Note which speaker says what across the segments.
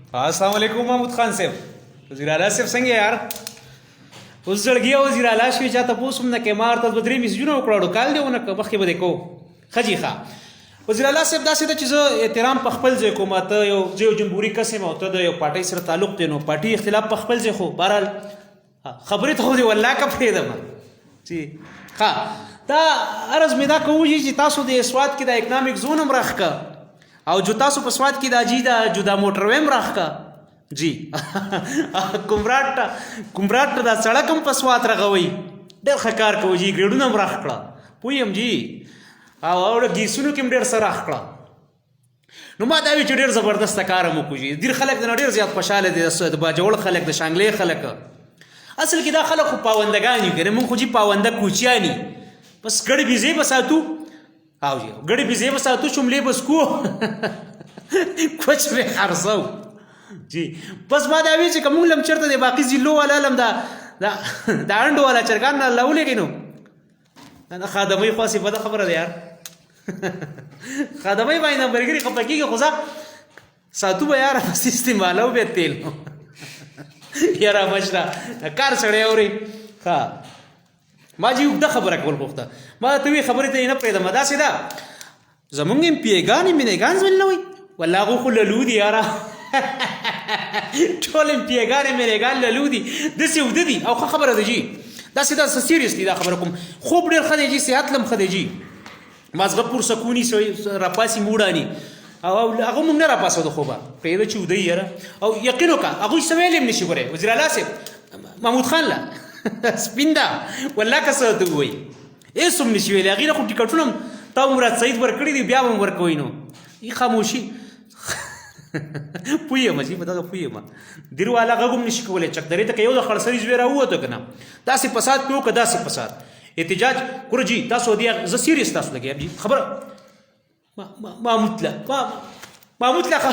Speaker 1: अस्सलाम वालेकुम महमूद खान साहब. वज़ीर आला साहब څنګه یار؟ اوس زړګي وزیر اعلی شوي چا تپوس هم نه کوې ما ورته 2-3 میسجونه وکړه کال دی ونه مخکې به دې کوو ښه جي ښه. وزیر اعلی صاحب داسې ده چې زه احترام په خپل ځای کوم ته یو جمهوري کس یم او ته د یو پارټۍ سره تعلق دی نو پارټي اختلاف په خپل ځای خو بهرحال خبرې ته خو دې والله که پرېږدم چې ښه دا عرض مې دا کوو چې تاسو د سوات کې د اکنامک زون هم راښکه او جو تاسو په سوات کې د اجي د جدا موټر ویم راښکه جی کمراټ ته دا سړک هم په سوات رغوي ډېر ښه کار کوي جي ګریډونه هم راښ کړه پوهیم جي او ګیسونو کې هم ډېر څه راښ کړه. نو ما دا وی چې ډېر زبردسته کار هم وکړو جي ډېر خلک د ډېر زیات خوشحاله دي د باجوړ خلک د شانګلې خلک اصل کې دا خلک خو پاوندګان یو کنه مونږ خو جي پاونده کوچیانی بس ګړې بيزې به ساتو او جي ګړې بيزې به ساتو شملې بس کو کوچ به خرڅو جی بس ما دا وی چې کوم لم چرته د باقی ضلعو والا لم دا انډو والا چرګان نه لولې کینو دا خادمي خاصه په خبره ده یار خادمي باندې برګری خپکیږي خو ځه ساتو به یار استعمالو به تیل یاره مشره کار سړی اوري ها ما جی د خبره کول غوښته ما ته وی خبره ته نه پېدم دا سیدا زمونږ ام پیګانی مینګان ولنوي والله غو خللو دي یاره ټول ام پیګانی مینګان للو دي دسي وددي او خبره ده جی دا سیدا سیریس دي دا خبره کوم خوب ډیر خدای جی صحت لم خدای جی مازغه پور سکونی راپاسی موډانی او هغه مونږ نه راپاسو د خوبه پیدا چې ودی یاره او یقینو کا هغه سویلم نشي ګره وزیر اعلی صاحب محمود خان لا سپیندا والله کسه ته وای ایسوم نشي ویل هغه خو ټیکټونم تا مراد سعید ورکړی دی بیا هم ورکوي نو ای خاموشي پویه مزي په دا پویه ما دیرو والا غوم نشي کولای چک درې ته یو د خرسري زویرا وته کنه داسې فساد پیو که داسې فساد احتجاج کړو جی تاسو دی ز سیریس تاسو لګی جی خبر ما مطلق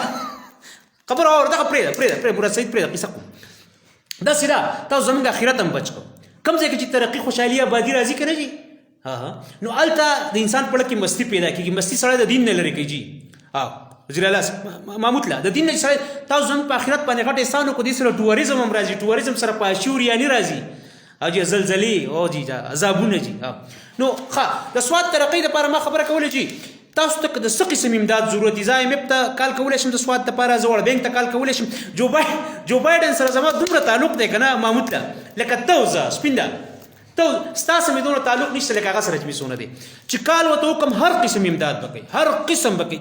Speaker 1: خبر اور دا پرې مراد سعید پرې قصه کوم دا سیدا تاسو زموږ اخرت هم بچو کم ځای کې چې ترقی خوشحالي آبادی راځي کنه جی ها نو الته د انسان په لکه مستی پیدا کیږي مستی سره د دین نه لري کیږي ها وزیر اعلی محمود لا د دین نه سره تاسو زموږ په اخرت باندې غټ احسان کو دي سره ټوریزم هم راځي ټوریزم سره په شوریانی راځي او جی زلزلې او جی عذابونه جی نو ښه د سواد ترقی لپاره ما خبره کوله جی تاسو ته د څه قسم امداد ضرورت دی زایم ته کال کولای شم د سواد لپاره زوړ بانک ته کال کولای شم جو بایدن سره زما دومره تعلق دی کنه محمود ته لکه توزه سپیندا ته ستاسو مې دومره تعلق نشته لکه هغه سره چې مې سونه دي چې کال وته کوم هر قسم امداد وکړي هر قسم وکړي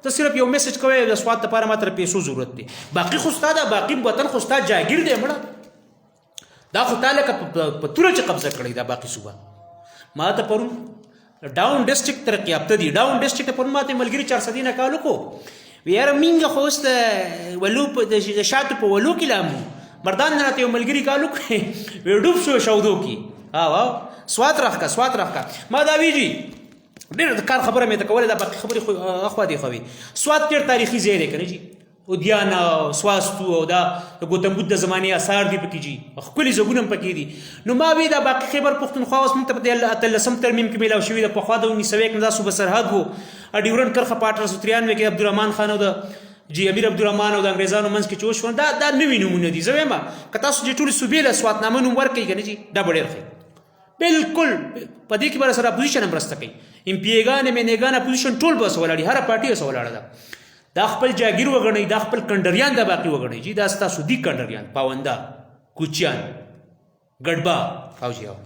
Speaker 1: ته صرف یو میسج کوي د سواد لپاره ماته پیسو ضرورت دی باقي خو ستاده باقي وطن خو ستاده جاگیر دی مړه دا خو تعالی په توره چې قبضه کړی دا باقي صوبه ما ته پرون ډاون ډیسټریکټ ترقی یافته دي ډاون ډیسټریکټ په ماته ملګری 400 نه کالو کو ویاره مینګه خوست ولو په د شاتو په ولو کې لامو مردان نه ته ملګری کالو وی ډوب شو شودو کې واو سوات راخکا ما دا ویجی ډېر کار خبره مې ته کوله دا باقي خبرې خو اخوا دی خوي سوات ډېر تاریخي ځای دی کنه جی اودیانا سواستو او دا د ګوتم بدھ زماني آثار دی پکې جی خپل زګونم پکې دي نو ما وی دا باقي خیبر پختونخوا اوس مونږ ته په اتلسم ترمیم کې ملاو شوی د پخوا د 1901 دا صوبه سرحد وو ډیورن کرخه پاټر 93 کې عبدالرحمن خان او د جی امیر عبدالرحمن او د انګریزانو منځ کې چوش ون دا نوی نمونه دي زه وایم که تاسو چې ټول صوبې له سوات نامه نوم ورکړئ کنه جی دا ډېر ښه بالکل په دې کې بر سره اپوزیشن هم راسته کوي ام پی ایګان مینګان اپوزیشن ټول بس ولاړي هر پارټي سره ولاړه ده دا خپل جاگیر وګڼي دا خپل کندریان دا باقي وګڼي جی دا ستاسو دي کندریان پاوندا کوچیان ګډبا او جی او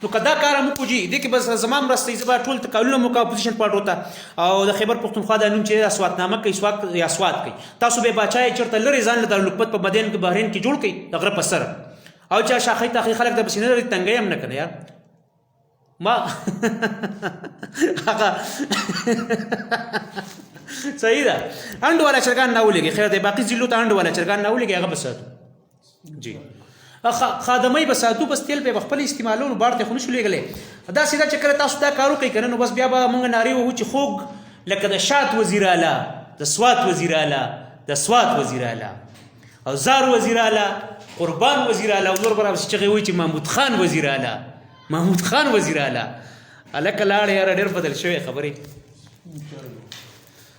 Speaker 1: نو کدا کار مو کوجی دې کې بس زمام راستي زبا ټول تکالونه مو کا اپوزیشن پارټ ہوتا او د خیبر پختونخوا د نوم چې اسوات نامه کوي سوات یا سوات کوي تاسو به بچای چرته لری ځان له لوکپت په بدن کې بحرین کې جوړ کړي د غره پسر او چا شاخې تاخې خلک د بسینه لري تنګي هم نه کړي یار ما هغه صحیح ده انډ والا چرګان نه ولګي خیر دی باقي ضلعو ته انډ والا چرګان نه ولګي هغه بساتو جی خادمای بساتو بس تیل په خپل استعمالونو بارته خو نشو لګلې دا سیده چکر تاسو دا کارو کوي کنه نو بس بیا به مونږ ناری وو چې خوګ لکه د شات وزیر اعلی د سوات وزیر اعلی د سوات وزیر اعلی او زار وزیر اعلی قربان وزیر اعلی او نور برابر چې وي چې محمود خان وزیر اعلی الک لاړ یار ډېر بدل شوی خبرې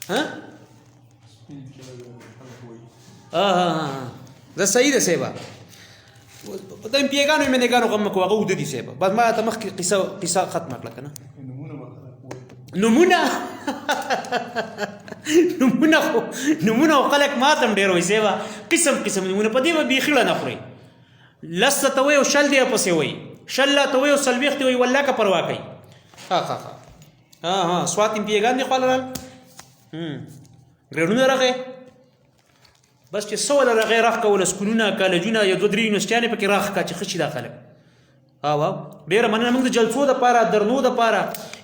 Speaker 1: ها زه صحیح ده صاحبه د پیګانو مې نه ګانو غم کو هغه ود دي صاحبه بس ما ته مخ قصه ختمه کړه کنه نمونه خلک ماتم ډیر وي صاحبه قسم نمونه په دې به بيخړه نه خوري لسته ته وي او شل دی پسې وي شل ته وي او سلويخت وي والله کا پروا کوي ها سواتیم پیګان دي خلل ګرونو راغې بس چې سوال راغې راخ کول سکونونه کالجونه یا دوه درې یونیورسيټیانې پکې راخ کا چې خشي داخله ډیره مننه موږ د جلسو د پاره درنو د پاره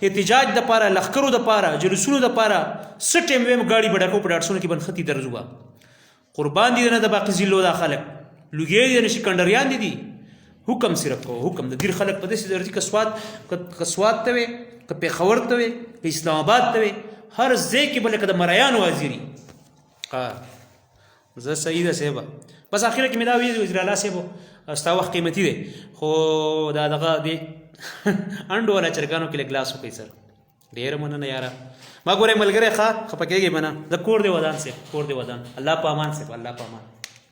Speaker 1: احتجاج د پاره لخرو د پاره جلوسونو د پاره سټیم ویم گاڑی بډکو په ډاټسونو کې بنختی درځوا قربان دي نه د باقي زیلو د خلک لوګي دي نشکندریان دي حکم صرف کو حکم د ډیر خلک په دې درځي کسوات ته وي که پیښور ته وي که اسلام آباد ته وي هر ځای کې بلکې د مریان وزیری زه صحیح ده صاحب بس اخر کې مې دا وی وزیر اعلی صاحب ستا وخت قیمتي دی خو دا دغه دی انډو ولا چرګانو کې ګلاس وکړي سر ډیر مننه یاره ما ګوره ملګری ښه خپکهږي منه د کور دی ودان سي کور دی ودان الله په امان سي الله په امان